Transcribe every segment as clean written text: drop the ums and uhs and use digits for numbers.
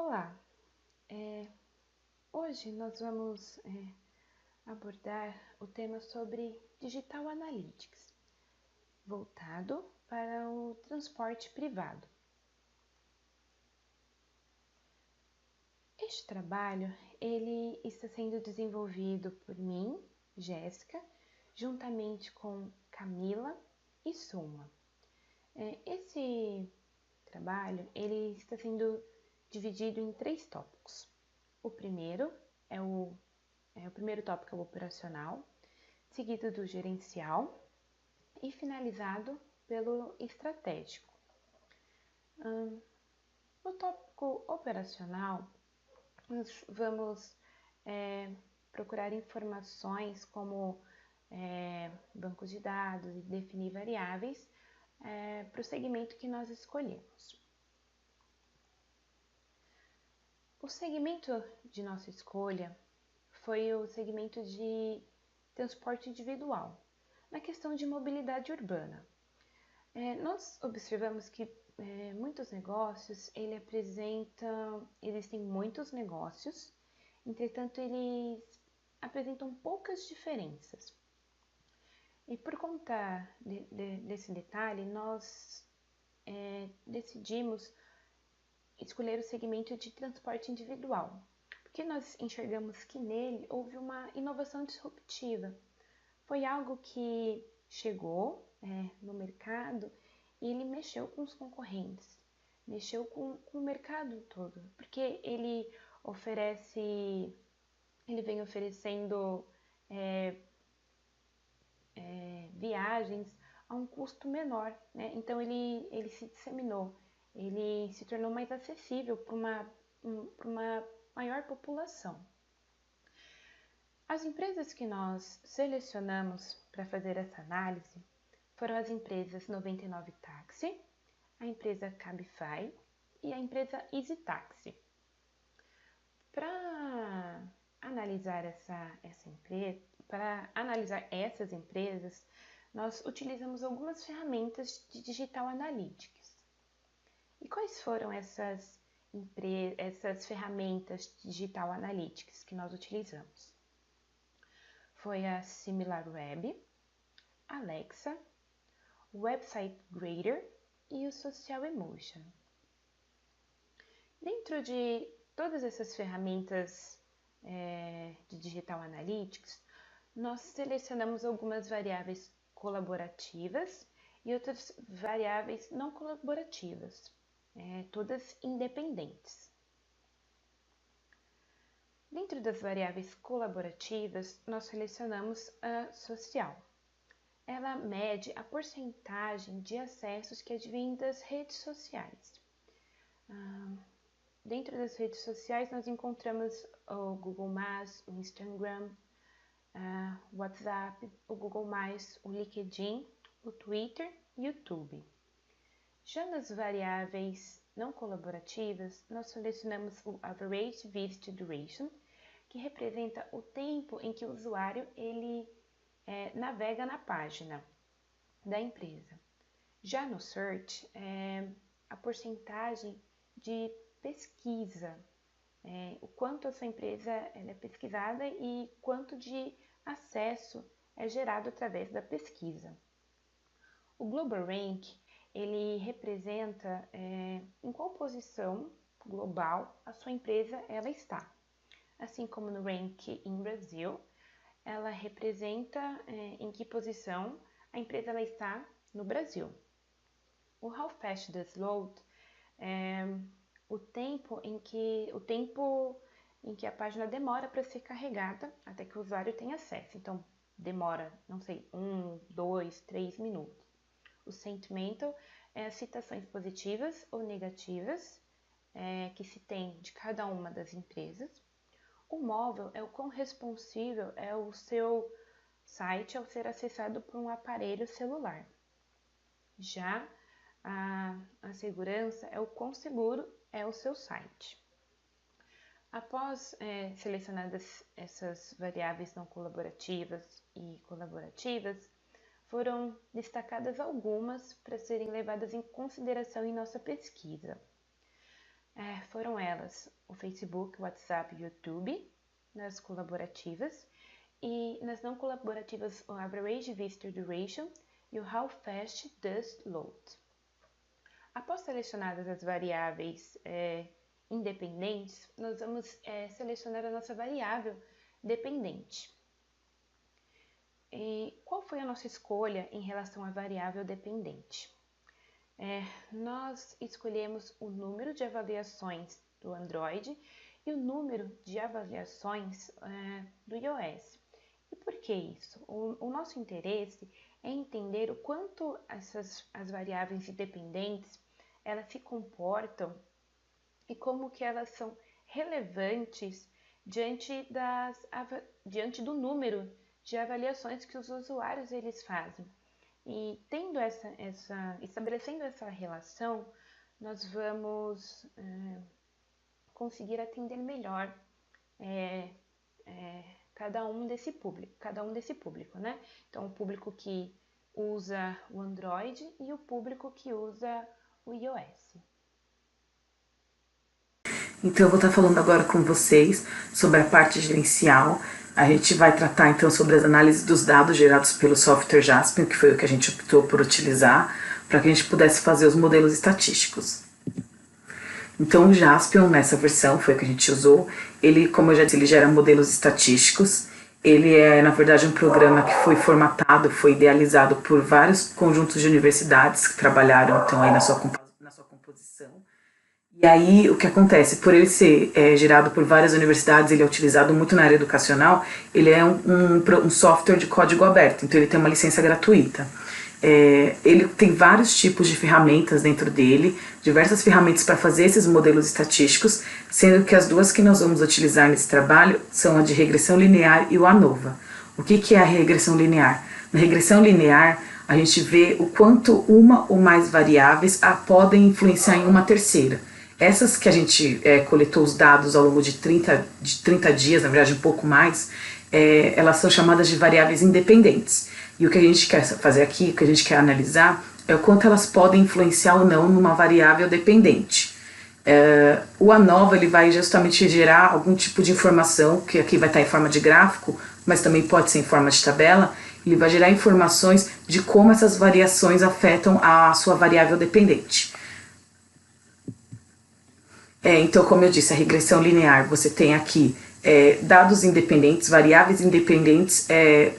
Olá, hoje nós vamos abordar o tema sobre Digital Analytics, voltado para o transporte privado. Este trabalho ele está sendo desenvolvido por mim, Jéssica, juntamente com Camila e Suma. Esse trabalho ele está sendo dividido em 3 tópicos. O primeiro o primeiro tópico é o operacional, seguido do gerencial e finalizado pelo estratégico. No tópico operacional, nós vamos procurar informações como bancos de dados e definir variáveis para o segmento que nós escolhemos. O segmento de nossa escolha foi o segmento de transporte individual, na questão de mobilidade urbana. Nós observamos que muitos negócios, existem muitos negócios, entretanto eles apresentam poucas diferenças. E por conta desse detalhe, nós decidimos escolher o segmento de transporte individual, porque nós enxergamos que nele houve uma inovação disruptiva. Foi algo que chegou no mercado e ele mexeu com os concorrentes, mexeu com o mercado todo, porque ele vem oferecendo viagens a um custo menor, né? Então ele se disseminou, ele se tornou mais acessível para uma maior população. As empresas que nós selecionamos para fazer essa análise foram as empresas 99 Táxi, a empresa Cabify e a empresa Easy Táxi. Para analisar essas empresas, nós utilizamos algumas ferramentas de Digital Analytics. E quais foram essas ferramentas de Digital Analytics que nós utilizamos? Foi a SimilarWeb, Alexa, o Website Grader e o Social Emotion. Dentro de todas essas ferramentas de Digital Analytics, nós selecionamos algumas variáveis colaborativas e outras variáveis não colaborativas, todas independentes. Dentro das variáveis colaborativas, nós selecionamos a social. Ela mede a porcentagem de acessos que advém das redes sociais. Dentro das redes sociais, nós encontramos o Google+, o Instagram, o WhatsApp, o Google+, o LinkedIn, o Twitter e o YouTube. Já nas variáveis não colaborativas, nós selecionamos o Average Visit Duration, que representa o tempo em que o usuário navega na página da empresa. Já no Search, a porcentagem de pesquisa, o quanto essa empresa é pesquisada e quanto de acesso é gerado através da pesquisa. O Global Rank, ele representa em qual posição global a sua empresa ela está. Assim como no Rank em Brasil, ela representa em que posição a empresa ela está no Brasil. O How Fast Does Load é o tempo em que a página demora para ser carregada até que o usuário tenha acesso. Então, demora, 1, 2, 3 minutos. O Sentimental é as citações positivas ou negativas que se tem de cada uma das empresas. O Móvel é o quão responsível é o seu site ao ser acessado por um aparelho celular. Já a segurança é o quão seguro é o seu site. Após selecionadas essas variáveis não colaborativas e colaborativas, foram destacadas algumas para serem levadas em consideração em nossa pesquisa. foram elas o Facebook, o WhatsApp e o YouTube, nas colaborativas, e nas não colaborativas o Average Visitor Duration e o How Fast Does Load. Após selecionadas as variáveis independentes, nós vamos selecionar a nossa variável dependente. E qual foi a nossa escolha em relação à variável dependente? Nós escolhemos o número de avaliações do Android e o número de avaliações do iOS. E por que isso? O nosso interesse é entender o quanto as variáveis independentes elas se comportam e como que elas são relevantes diante do número de avaliações que os usuários eles fazem. E estabelecendo essa relação, nós vamos conseguir atender melhor cada um desse público, né? Então, o público que usa o Android e o público que usa o iOS. Então, eu vou estar falando agora com vocês sobre a parte gerencial. A gente vai tratar, então, sobre as análises dos dados gerados pelo software Jaspion, que foi o que a gente optou por utilizar, para que a gente pudesse fazer os modelos estatísticos. Então, o Jaspion, nessa versão, foi o que a gente usou. Ele, como eu já disse, ele gera modelos estatísticos. Ele é, na verdade, um programa que foi formatado, foi idealizado por vários conjuntos de universidades que trabalharam, então, aí na sua composição. E aí, o que acontece? Por ele ser gerado por várias universidades, ele é utilizado muito na área educacional, ele é um software de código aberto, então ele tem uma licença gratuita. Ele tem vários tipos de ferramentas dentro dele, diversas ferramentas para fazer esses modelos estatísticos, sendo que as duas que nós vamos utilizar nesse trabalho são a de regressão linear e o ANOVA. O que é a regressão linear? Na regressão linear, a gente vê o quanto uma ou mais variáveis podem influenciar em uma terceira. Essas que a gente coletou os dados ao longo de 30 dias, na verdade um pouco mais, elas são chamadas de variáveis independentes. E o que a gente quer fazer aqui, o que a gente quer analisar, é o quanto elas podem influenciar ou não numa variável dependente. O ANOVA ele vai justamente gerar algum tipo de informação, que aqui vai estar em forma de gráfico, mas também pode ser em forma de tabela. Ele vai gerar informações de como essas variações afetam a sua variável dependente. Então, como eu disse, a regressão linear, você tem aqui dados independentes, variáveis independentes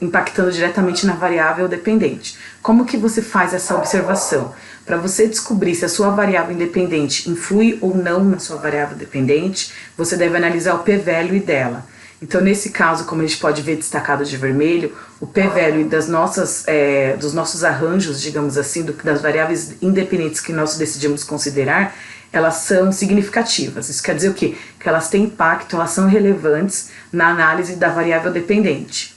impactando diretamente na variável dependente. Como que você faz essa observação? Para você descobrir se a sua variável independente influi ou não na sua variável dependente, você deve analisar o p-value dela. Então, nesse caso, como a gente pode ver destacado de vermelho, o p-value dos nossos arranjos, digamos assim, das variáveis independentes que nós decidimos considerar, elas são significativas. Isso quer dizer o quê? Que elas têm impacto, elas são relevantes na análise da variável dependente.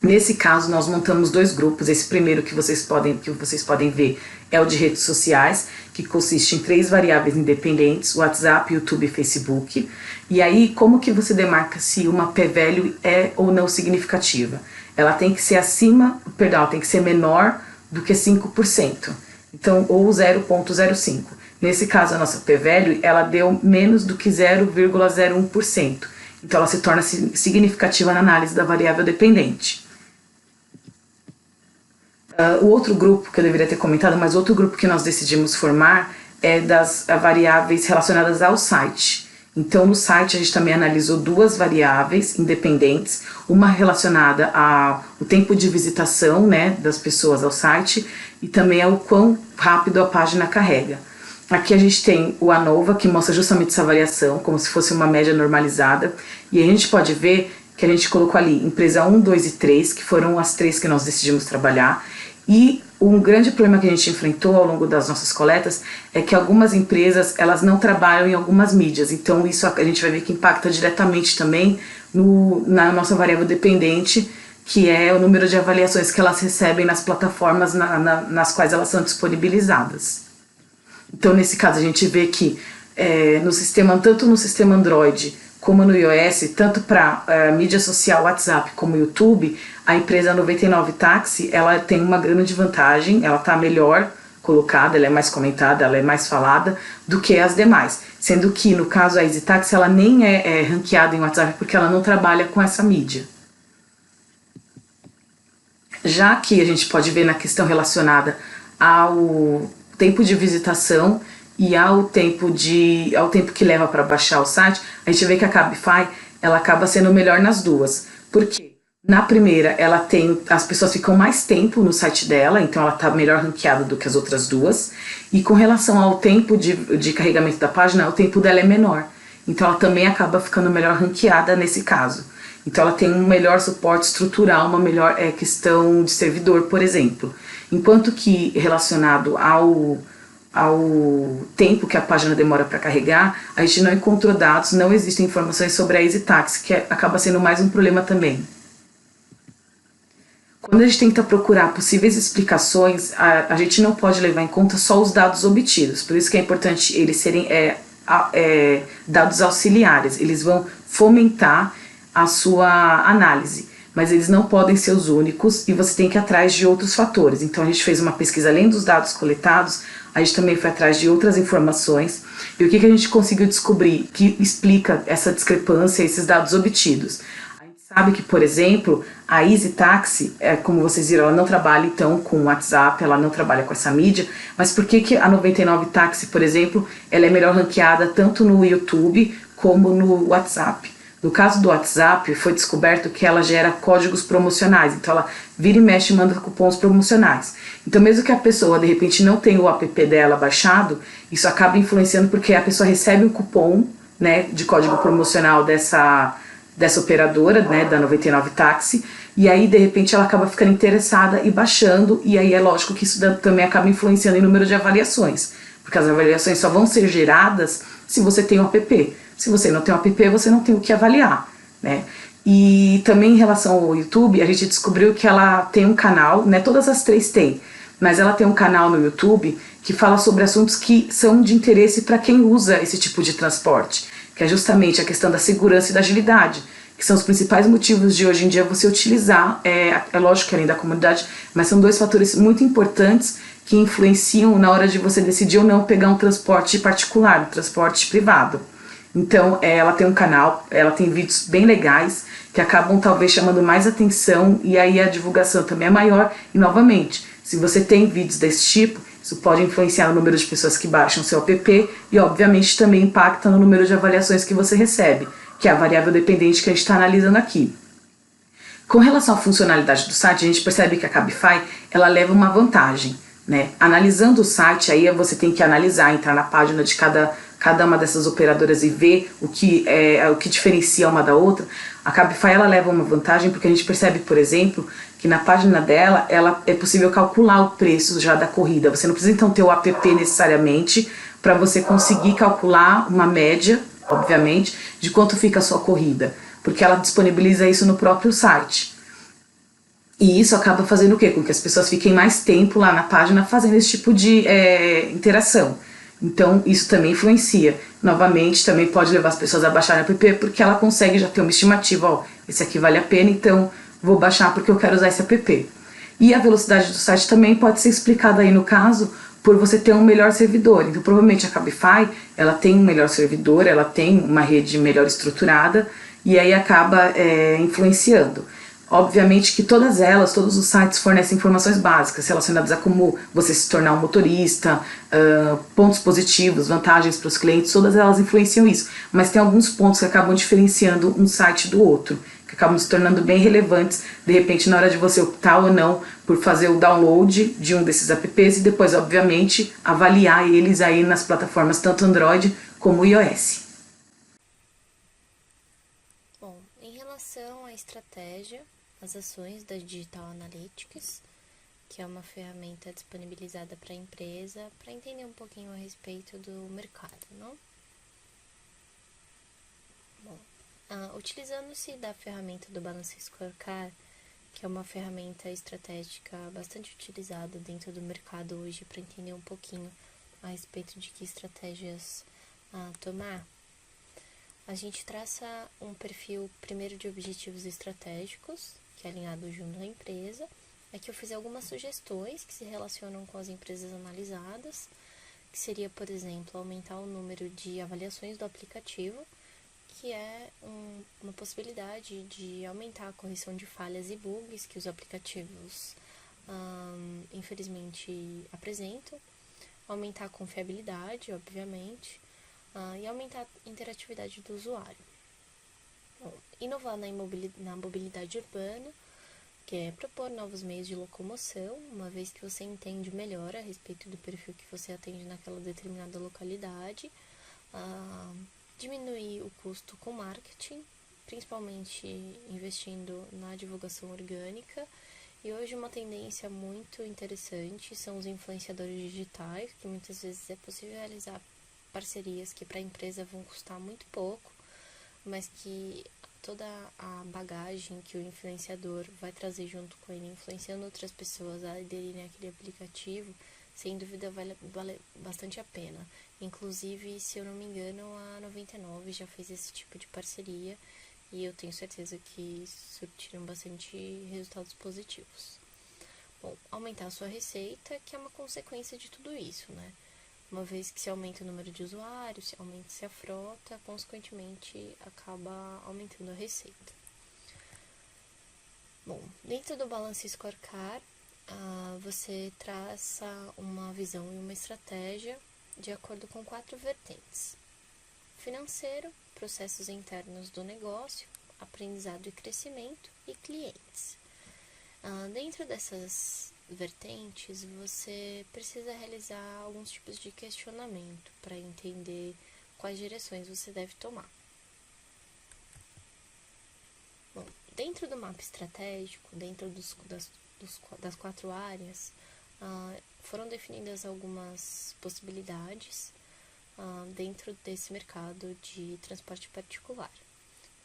Nesse caso, nós montamos dois grupos. Esse primeiro que vocês podem ver é o de redes sociais, que consiste em 3 variáveis independentes, WhatsApp, YouTube e Facebook. E aí, como que você demarca se uma p-value é ou não significativa? Ela tem que ser tem que ser menor do que 5%, então, ou 0,05%. Nesse caso, a nossa p-value, ela deu menos do que 0,01%. Então, ela se torna significativa na análise da variável dependente. O outro grupo, que eu deveria ter comentado, mas outro grupo que nós decidimos formar é das variáveis relacionadas ao site. Então, no site, a gente também analisou 2 variáveis independentes, uma relacionada ao tempo de visitação, né, das pessoas ao site e também ao quão rápido a página carrega. Aqui a gente tem o ANOVA, que mostra justamente essa variação, como se fosse uma média normalizada. E a gente pode ver que a gente colocou ali empresa 1, 2 e 3, que foram as 3 que nós decidimos trabalhar. E um grande problema que a gente enfrentou ao longo das nossas coletas é que algumas empresas, elas não trabalham em algumas mídias. Então isso a gente vai ver que impacta diretamente também na nossa variável dependente, que é o número de avaliações que elas recebem nas plataformas nas quais elas são disponibilizadas. Então, nesse caso, a gente vê que tanto no sistema Android como no iOS, tanto para mídia social, WhatsApp, como YouTube, a empresa 99 Táxi, ela tem uma grande vantagem, ela está melhor colocada, ela é mais comentada, ela é mais falada do que as demais. Sendo que, no caso, a EasyTax, ela nem é ranqueada em WhatsApp porque ela não trabalha com essa mídia. Já que a gente pode ver na questão relacionada ao tempo de visitação e ao tempo que leva para baixar o site, a gente vê que a Cabify ela acaba sendo melhor nas duas. Por quê? Na primeira, as pessoas ficam mais tempo no site dela, então ela está melhor ranqueada do que as outras duas. E com relação ao tempo de carregamento da página, o tempo dela é menor. Então ela também acaba ficando melhor ranqueada nesse caso. Então ela tem um melhor suporte estrutural, uma melhor questão de servidor, por exemplo. Enquanto que relacionado ao tempo que a página demora para carregar, a gente não encontrou dados, não existem informações sobre a EasyTax, que acaba sendo mais um problema também. Quando a gente tenta procurar possíveis explicações, a gente não pode levar em conta só os dados obtidos. Por isso que é importante eles serem dados auxiliares. Eles vão fomentar a sua análise, mas eles não podem ser os únicos e você tem que ir atrás de outros fatores. Então a gente fez uma pesquisa além dos dados coletados, a gente também foi atrás de outras informações. E o que a gente conseguiu descobrir que explica essa discrepância, esses dados obtidos? A gente sabe que, por exemplo, a EasyTax, como vocês viram, ela não trabalha então com o WhatsApp, ela não trabalha com essa mídia, mas por que a 99 Táxi, por exemplo, ela é melhor ranqueada tanto no YouTube como no WhatsApp? No caso do WhatsApp, foi descoberto que ela gera códigos promocionais, então ela vira e mexe e manda cupons promocionais. Então mesmo que a pessoa de repente não tenha o app dela baixado, isso acaba influenciando porque a pessoa recebe um cupom, né, de código promocional dessa operadora, né, da 99 Táxi, e aí de repente ela acaba ficando interessada e baixando, e aí é lógico que isso também acaba influenciando em número de avaliações, porque as avaliações só vão ser geradas se você tem o app. Se você não tem o app, você não tem o que avaliar, né? E também em relação ao YouTube, a gente descobriu que ela tem um canal, né? Todas as três têm, mas ela tem um canal no YouTube que fala sobre assuntos que são de interesse para quem usa esse tipo de transporte, que é justamente a questão da segurança e da agilidade, que são os principais motivos de hoje em dia você utilizar, é lógico que além da comunidade, mas são dois fatores muito importantes que influenciam na hora de você decidir ou não pegar um transporte particular, um transporte privado. Então, ela tem um canal, ela tem vídeos bem legais, que acabam talvez chamando mais atenção, e aí a divulgação também é maior. E novamente, se você tem vídeos desse tipo, isso pode influenciar no número de pessoas que baixam seu app e obviamente também impacta no número de avaliações que você recebe, que é a variável dependente que a gente está analisando aqui. Com relação à funcionalidade do site, a gente percebe que a Cabify ela leva uma vantagem, né? Analisando o site, aí você tem que analisar, entrar na página de cada uma dessas operadoras e ver o que diferencia uma da outra. A Cabify ela leva uma vantagem porque a gente percebe, por exemplo, que na página dela é possível calcular o preço já da corrida. Você não precisa então ter o app necessariamente para você conseguir calcular uma média, obviamente, de quanto fica a sua corrida, porque ela disponibiliza isso no próprio site. E isso acaba fazendo o quê? Com que as pessoas fiquem mais tempo lá na página fazendo esse tipo de interação. Então, isso também influencia. Novamente, também pode levar as pessoas a baixarem o app, porque ela consegue já ter uma estimativa, ó, esse aqui vale a pena, então vou baixar porque eu quero usar esse app. E a velocidade do site também pode ser explicada aí, no caso, por você ter um melhor servidor. Então, provavelmente a Cabify, ela tem um melhor servidor, ela tem uma rede melhor estruturada, e aí acaba influenciando. Obviamente que todos os sites fornecem informações básicas relacionadas a como você se tornar um motorista, pontos positivos, vantagens para os clientes, todas elas influenciam isso. Mas tem alguns pontos que acabam diferenciando um site do outro, que acabam se tornando bem relevantes, de repente, na hora de você optar ou não por fazer o download de um desses apps e depois, obviamente, avaliar eles aí nas plataformas tanto Android como iOS. Bom, em relação à estratégia, as ações da Digital Analytics, que é uma ferramenta disponibilizada para a empresa, para entender um pouquinho a respeito do mercado, não? Bom, utilizando-se da ferramenta do Balance Scorecard, que é uma ferramenta estratégica bastante utilizada dentro do mercado hoje para entender um pouquinho a respeito de que estratégias tomar, a gente traça um perfil primeiro de objetivos estratégicos, que é alinhado junto à empresa, Aqui eu fiz algumas sugestões que se relacionam com as empresas analisadas, que seria, por exemplo, aumentar o número de avaliações do aplicativo, que é uma possibilidade de aumentar a correção de falhas e bugs que os aplicativos, infelizmente, apresentam, aumentar a confiabilidade, obviamente, e aumentar a interatividade do usuário. Bom, inovar na mobilidade urbana, que é propor novos meios de locomoção, uma vez que você entende melhor a respeito do perfil que você atende naquela determinada localidade, diminuir o custo com marketing, principalmente investindo na divulgação orgânica. E hoje uma tendência muito interessante são os influenciadores digitais, que muitas vezes é possível realizar parcerias que para a empresa vão custar muito pouco, mas que toda a bagagem que o influenciador vai trazer junto com ele, influenciando outras pessoas a aderirem àquele aplicativo, sem dúvida vale bastante a pena. Inclusive, se eu não me engano, a 99 já fez esse tipo de parceria e eu tenho certeza que surtiram bastante resultados positivos. Bom, aumentar a sua receita, que é uma consequência de tudo isso, né? Uma vez que se aumenta o número de usuários, se aumenta-se a frota, consequentemente acaba aumentando a receita. Bom, dentro do Balance Scorecard, você traça uma visão e uma estratégia de acordo com 4 vertentes: financeiro, processos internos do negócio, aprendizado e crescimento e clientes. Dentro dessas vertentes, você precisa realizar alguns tipos de questionamento para entender quais direções você deve tomar. Bom, dentro do mapa estratégico, dentro das 4 áreas, foram definidas algumas possibilidades dentro desse mercado de transporte particular.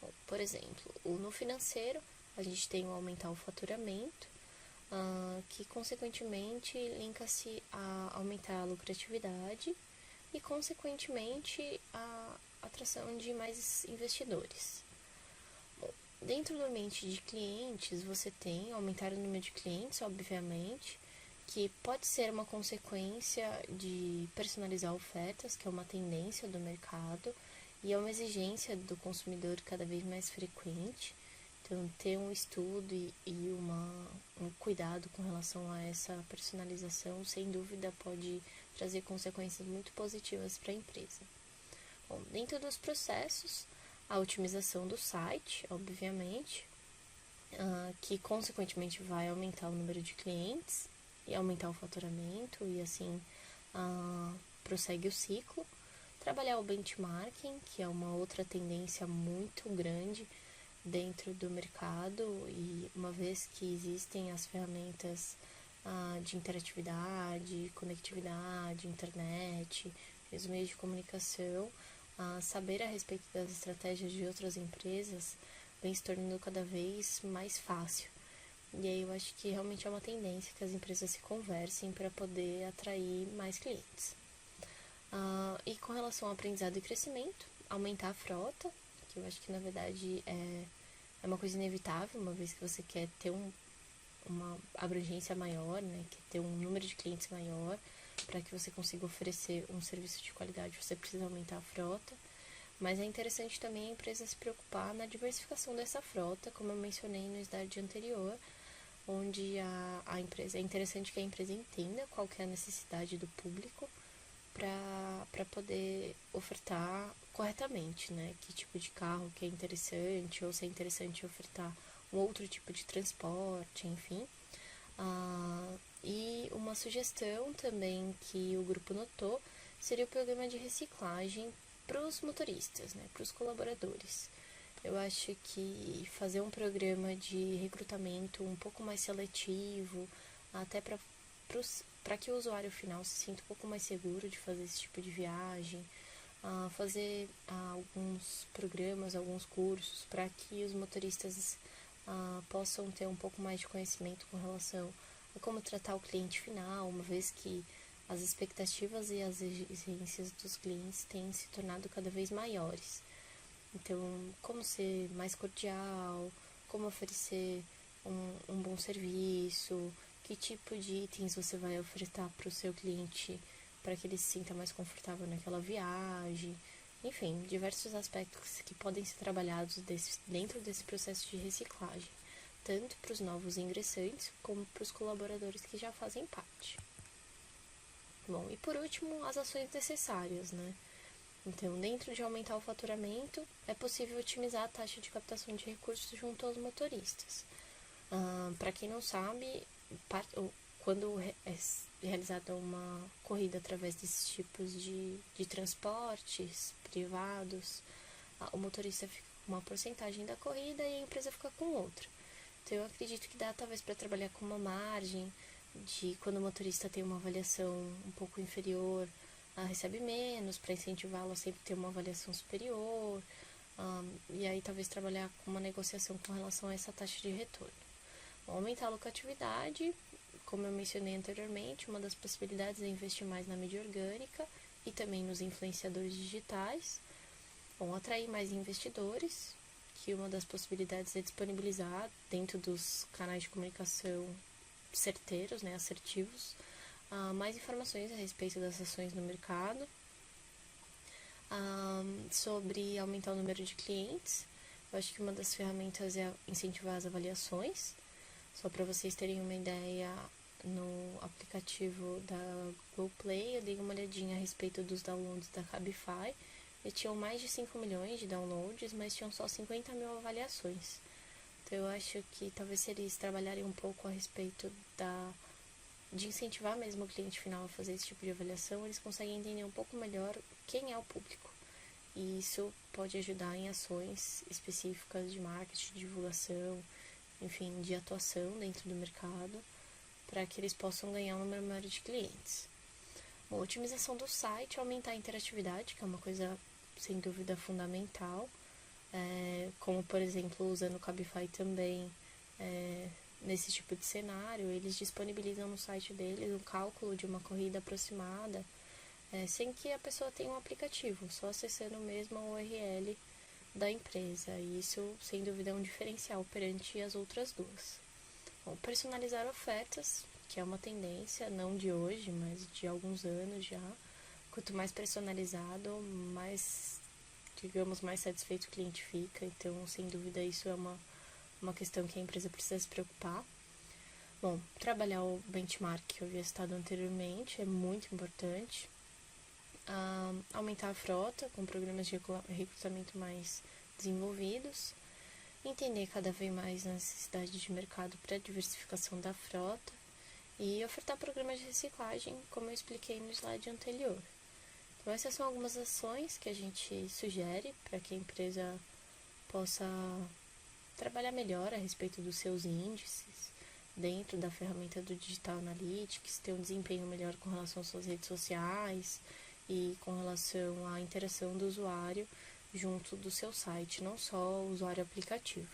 Bom, por exemplo, no financeiro, a gente tem o aumentar o faturamento, que consequentemente linka-se a aumentar a lucratividade e consequentemente a atração de mais investidores. Bom, dentro do ambiente de clientes, você tem aumentar o número de clientes, obviamente, que pode ser uma consequência de personalizar ofertas, que é uma tendência do mercado e é uma exigência do consumidor cada vez mais frequente. Então, ter um estudo e um cuidado com relação a essa personalização, sem dúvida, pode trazer consequências muito positivas para a empresa. Bom, dentro dos processos, a otimização do site, obviamente, que consequentemente vai aumentar o número de clientes e aumentar o faturamento e assim prossegue o ciclo. Trabalhar o benchmarking, que é uma outra tendência muito grande dentro do mercado, e uma vez que existem as ferramentas de interatividade, conectividade, internet, os meios de comunicação, saber a respeito das estratégias de outras empresas vem se tornando cada vez mais fácil. E aí eu acho que realmente é uma tendência que as empresas se conversem para poder atrair mais clientes. E com relação ao aprendizado e crescimento, aumentar a frota, que eu acho que na verdade é uma coisa inevitável, uma vez que você quer ter uma abrangência maior, né, quer ter um número de clientes maior, para que você consiga oferecer um serviço de qualidade, você precisa aumentar a frota. Mas é interessante também a empresa se preocupar na diversificação dessa frota, como eu mencionei no slide anterior, onde a empresa, é interessante que a empresa entenda qual que é a necessidade do público para poder ofertar corretamente, né? Que tipo de carro que é interessante, ou se é interessante ofertar um outro tipo de transporte, enfim. E uma sugestão também que o grupo notou seria o programa de reciclagem para os motoristas, né? Para os colaboradores. Eu acho que fazer um programa de recrutamento um pouco mais seletivo, até para que o usuário final se sinta um pouco mais seguro de fazer esse tipo de viagem, fazer alguns programas, alguns cursos, para que os motoristas possam ter um pouco mais de conhecimento com relação a como tratar o cliente final, uma vez que as expectativas e as exigências dos clientes têm se tornado cada vez maiores. Então, como ser mais cordial, como oferecer um bom serviço, que tipo de itens você vai ofertar para o seu cliente para que ele se sinta mais confortável naquela viagem. Enfim, diversos aspectos que podem ser trabalhados dentro desse processo de reciclagem, tanto para os novos ingressantes como para os colaboradores que já fazem parte. Bom, e por último, as ações necessárias, né? Então, dentro de aumentar o faturamento, é possível otimizar a taxa de captação de recursos junto aos motoristas. Para quem não sabe, quando é realizada uma corrida através desses tipos de transportes privados, o motorista fica com uma porcentagem da corrida e a empresa fica com outra. Então eu acredito que dá talvez para trabalhar com uma margem de quando o motorista tem uma avaliação um pouco inferior, recebe menos, para incentivá-lo a sempre ter uma avaliação superior, e aí talvez trabalhar com uma negociação com relação a essa taxa de retorno. Aumentar a lucratividade, como eu mencionei anteriormente, uma das possibilidades é investir mais na mídia orgânica e também nos influenciadores digitais. Bom, atrair mais investidores, que uma das possibilidades é disponibilizar dentro dos canais de comunicação certeiros, né, assertivos, mais informações a respeito das ações no mercado, sobre aumentar o número de clientes. Eu acho que uma das ferramentas é incentivar as avaliações. Só para vocês terem uma ideia, no aplicativo da Google Play, eu dei uma olhadinha a respeito dos downloads da Cabify. E tinham mais de 5 milhões de downloads, mas tinham só 50 mil avaliações. Então eu acho que talvez se eles trabalharem um pouco a respeito de incentivar mesmo o cliente final a fazer esse tipo de avaliação, eles conseguem entender um pouco melhor quem é o público. E isso pode ajudar em ações específicas de marketing, de divulgação, enfim, de atuação dentro do mercado, para que eles possam ganhar um número maior de clientes. Bom, otimização do site, aumentar a interatividade, que é uma coisa sem dúvida fundamental, como por exemplo usando o Cabify também, nesse tipo de cenário, eles disponibilizam no site deles um cálculo de uma corrida aproximada, sem que a pessoa tenha um aplicativo, só acessando mesmo a URL da empresa, e isso sem dúvida é um diferencial perante as outras duas. Bom, personalizar ofertas, que é uma tendência, não de hoje, mas de alguns anos já. Quanto mais personalizado, mais, digamos, mais satisfeito o cliente fica, então sem dúvida isso é uma questão que a empresa precisa se preocupar. Bom, trabalhar o benchmark que eu havia citado anteriormente é muito importante. Aumentar a frota com programas de recrutamento mais desenvolvidos, entender cada vez mais a necessidade de mercado para a diversificação da frota e ofertar programas de reciclagem, como eu expliquei no slide anterior. Então essas são algumas ações que a gente sugere para que a empresa possa trabalhar melhor a respeito dos seus índices dentro da ferramenta do Digital Analytics, ter um desempenho melhor com relação às suas redes sociais e com relação à interação do usuário junto do seu site, não só o usuário aplicativo.